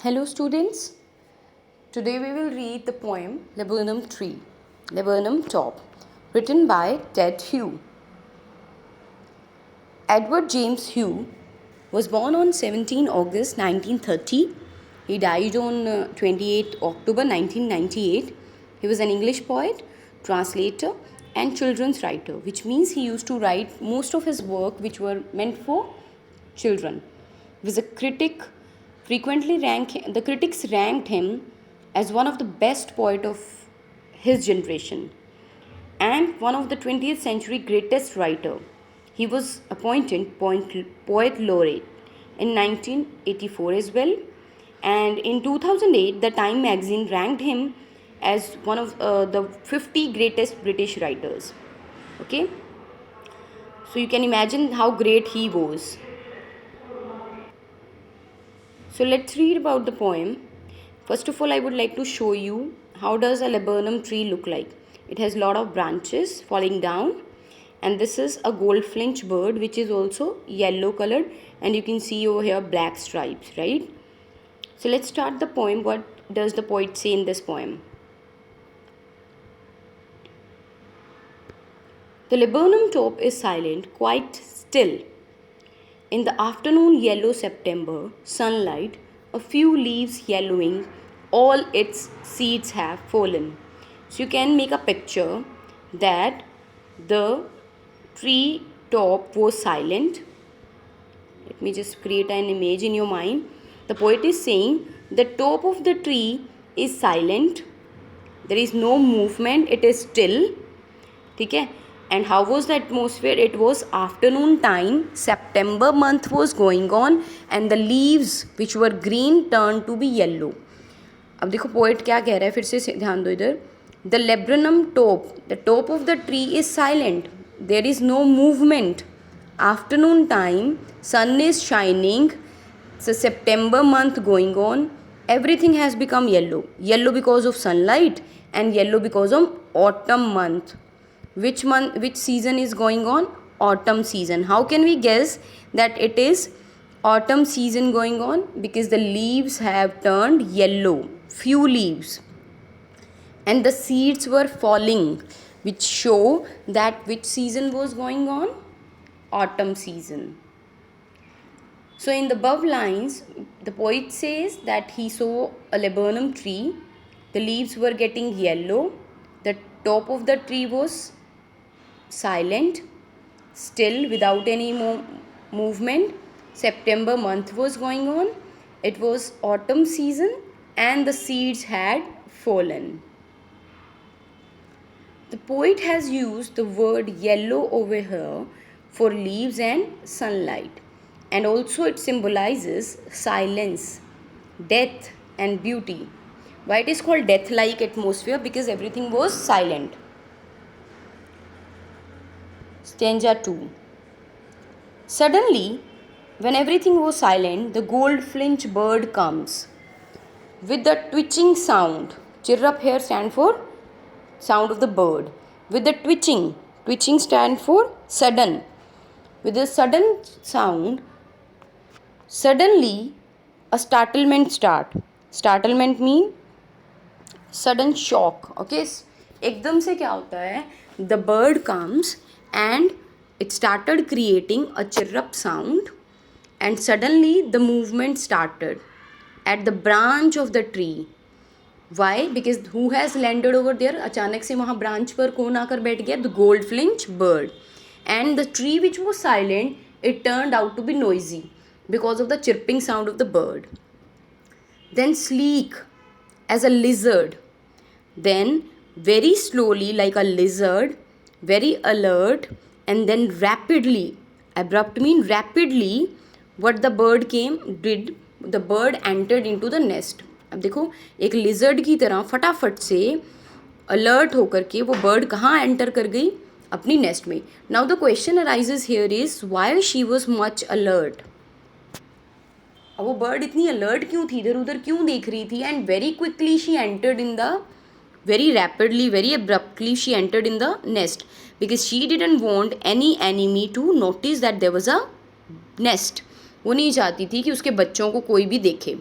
Hello students, today we will read the poem Laburnum Tree, Laburnum Top, written by Ted Hugh. Edward James Hugh was born on 17 August 1930. He died on 28 October 1998. He was an English poet, translator and children's writer, which means he used to write most of his work which were meant for children. He was a critic. The critics ranked him as one of the best poet of his generation and one of the 20th century greatest writer. He was appointed poet laureate in 1984 as well, and in 2008 the Time magazine ranked him as one of the 50 greatest British writers. Okay, so you can imagine how great he was. So let's read about the poem. First of all, I would like to show you how does a laburnum tree look like. It has a lot of branches falling down, and this is a goldfinch bird which is also yellow colored, and you can see over here black stripes, right? So let's start the poem. What does the poet say in this poem? The laburnum top is silent, quite still. In the afternoon yellow September sunlight, a few leaves yellowing, all its seeds have fallen. So you can make a picture that the tree top was silent. Let me just create an image in your mind. The poet is saying the top of the tree is silent. There is no movement. It is still. Okay? And how was the atmosphere? It was afternoon time. September month was going on and the leaves which were green turned to be yellow. अब देखो poet क्या कह रहा है, फिर से ध्यान दो इधर. The laburnum top, the top of the tree is silent. There is no movement. Afternoon time, sun is shining. It's a September month going on. Everything has become yellow. Yellow because of sunlight and yellow because of autumn month. Which season is going on? Autumn season. How can we guess that it is autumn season going on? Because the leaves have turned yellow, few leaves, and the seeds were falling, which show that which season was going on? Autumn season. So in the above lines, the poet says that he saw a laburnum tree. The leaves were getting yellow. The top of the tree was silent, still, without any movement. September month was going on. It was autumn season and the seeds had fallen. The poet has used the word yellow over here for leaves and sunlight, and also it symbolizes silence, death and beauty. Why it is called death-like atmosphere? Because everything was silent. Stanza 2. Suddenly, when everything was silent, the goldfinch bird comes with the twitching sound. Chirrup here stand for sound of the bird. With the twitching stand for sudden. With the sudden sound, suddenly a startlement start. Startlement mean sudden shock. Okay, एकदम से क्या होता है? The bird comes and it started creating a chirrup sound, and suddenly the movement started at the branch of the tree. Why? Because who has landed over there? अचानक से वहाँ branch पर कौन आकर बैठ गया? The goldfinch bird. And the tree which was silent, it turned out to be noisy because of the chirping sound of the bird. Then sleek as a lizard. Then very slowly like a lizard, very alert, and then rapidly, abrupt mean rapidly, what the bird did, the bird entered into the nest. अब देखो एक lizard की तरह फटाफट से alert होकर के वो bird कहाँ enter कर गई? अपनी nest में. Now the question arises here is why she was much alert. अब वो bird इतनी alert क्यों थी, इधर उधर क्यों देख रही थी? And very quickly she entered in the, very rapidly, very abruptly she entered in the nest, because she didn't want any enemy to notice that there was a nest. वो नहीं चाहती थी कि उसके बच्चों को कोई भी देखे.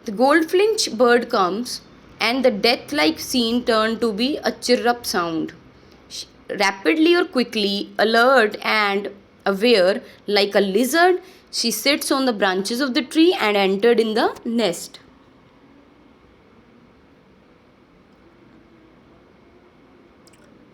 The goldfinch bird comes, and the death-like scene turned to be a chirrup sound. Rapidly or quickly, alert and aware, like a lizard, she sits on the branches of the tree and entered in the nest.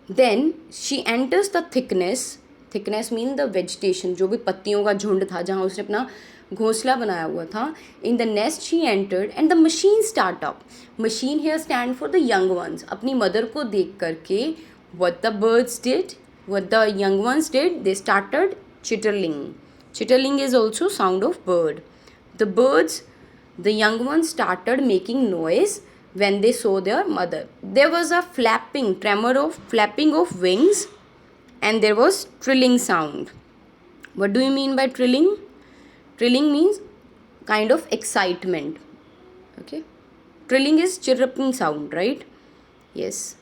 Then she enters the thickness. Thickness mean the vegetation, जो भी पत्तियों का झुंड था जहाँ उसने अपना घोंसला बनाया हुआ था. In the nest she entered and the machine start up. Machine here stand for the young ones. अपनी mother को देख करके what the birds did, what the young ones did, they started chitterling. Chitterling is also sound of bird. The birds, the young ones started making noise when they saw their mother. There was a flapping of wings, and there was trilling sound. What do you mean by trilling? Trilling means kind of excitement. Okay. Trilling is chirruping sound, right? Yes.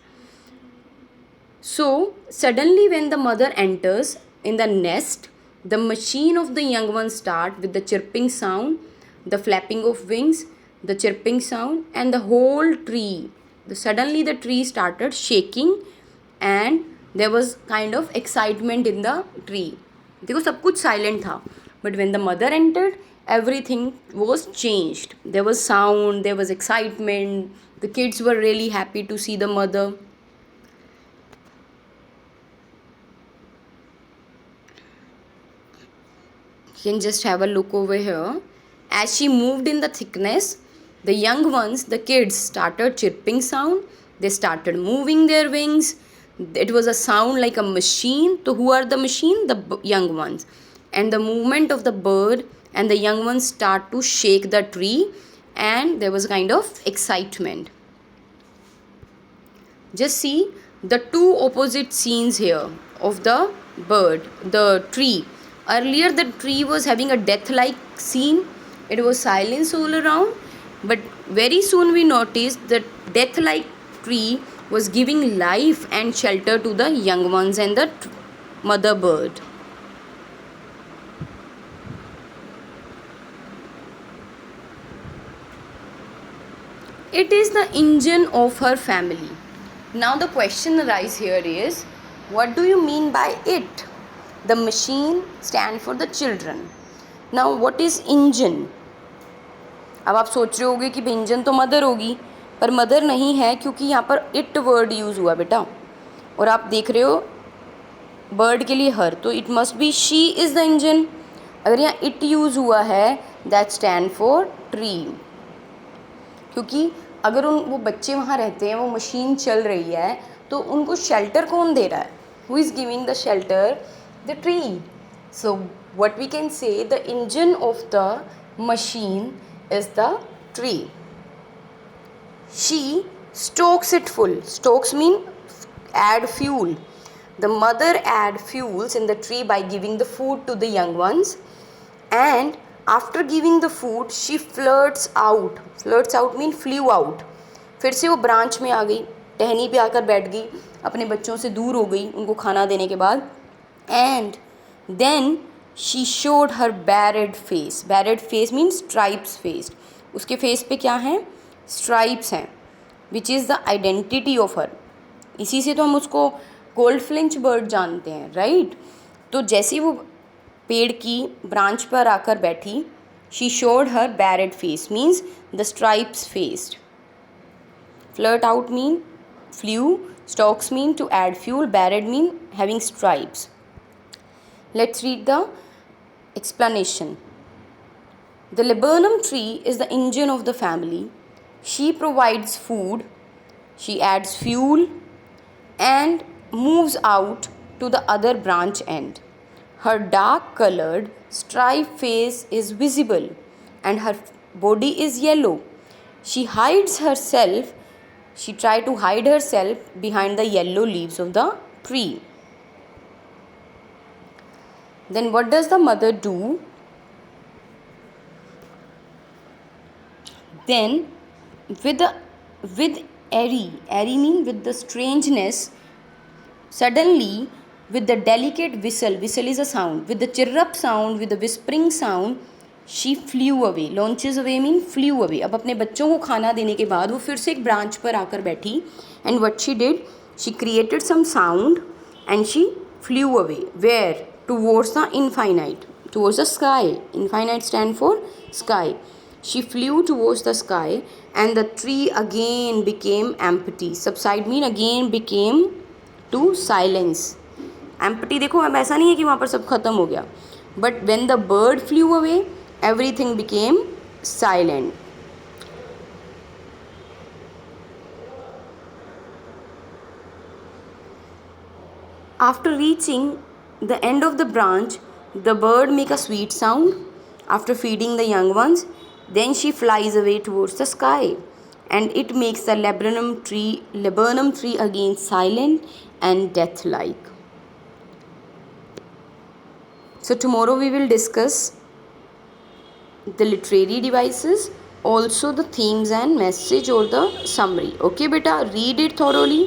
So, suddenly when the mother enters in the nest, the machine of the young ones start with the chirping sound, the flapping of wings, the chirping sound, and the whole tree. Suddenly the tree started shaking and there was kind of excitement in the tree. देखो सब कुछ silent था. But when the mother entered, everything was changed. There was sound, there was excitement. The kids were really happy to see the mother. You can just have a look over here. As she moved in the thickness, the young ones, the kids, started chirping sound. They started moving their wings. It was a sound like a machine. So who are the machine? The young ones. And the movement of the bird and the young ones start to shake the tree, and there was a kind of excitement. Just see the two opposite scenes here of the bird, the tree. Earlier the tree was having a death-like scene. It was silence all around. But very soon we noticed that death-like tree was giving life and shelter to the young ones and the mother bird. It is the engine of her family. Now the question arises here is, what do you mean by it? The machine stand for the children. Now what is engine? अब आप सोच रहे होगे कि engine तो mother होगी, पर mother नहीं है क्योंकि यहाँ पर इट वर्ड यूज़ हुआ बेटा. और आप देख रहे हो बर्ड के लिए हर, तो it must be she is the engine. अगर यहाँ इट यूज़ हुआ है, दैट स्टैंड फॉर ट्री. क्योंकि अगर वो बच्चे वहाँ रहते हैं, वो मशीन चल रही है, तो उनको शेल्टर कौन दे रहा है? Who is giving the shelter? The tree. So what we can say, the engine of the machine is the tree. She stokes it full. Stokes mean add fuel. The mother add fuels in the tree by giving the food to the young ones, and after giving the food she flirts out. Flirts out mean flew out. फिर से वो branch में आ गई, टहनी पे आकर बैठ गई, अपने बच्चों से दूर हो गई उनको खाना देने के बाद. And then she showed her barred face. Barred face means stripes faced. उसके फेस पे क्या हैं? स्ट्राइप्स हैं, which is the identity of her. इसी से तो हम उसको गोल्डफिंच बर्ड जानते हैं, राइट? तो जैसे वो पेड़ की ब्रांच पर आकर बैठी, she showed her barred face means the stripes faced. Flirt out mean flew, stokes mean to add fuel, barred mean having stripes. Let's read the explanation. The laburnum tree is the engine of the family. She provides food, she adds fuel, and moves out to the other branch end. Her dark colored striped face is visible and her body is yellow. She tried to hide herself behind the yellow leaves of the tree. Then what does the mother do? Then with airy mean with the strangeness, suddenly with the delicate whistle is a sound, with the chirrup sound, with the whispering sound, she flew away, launches away mean flew away. अब अपने बच्चों को खाना देने के बाद वो फिर से एक ब्रांच पर आकर बैठी. And what she did, she created some sound and she flew away. Where? Towards the infinite, towards the sky. Infinite stand for sky. She flew towards the sky and the tree again became empty. Subside mean again became to silence. Empty देखो, अब ऐसा नहीं है कि वहाँ पर सब खत्म हो गया. But when the bird flew away, everything became silent. After reaching the end of the branch, the bird make a sweet sound. After feeding the young ones, then she flies away towards the sky, and it makes the laburnum tree again silent and death-like. So tomorrow we will discuss the literary devices, also the themes and message or the summary. Okay beta, read it thoroughly.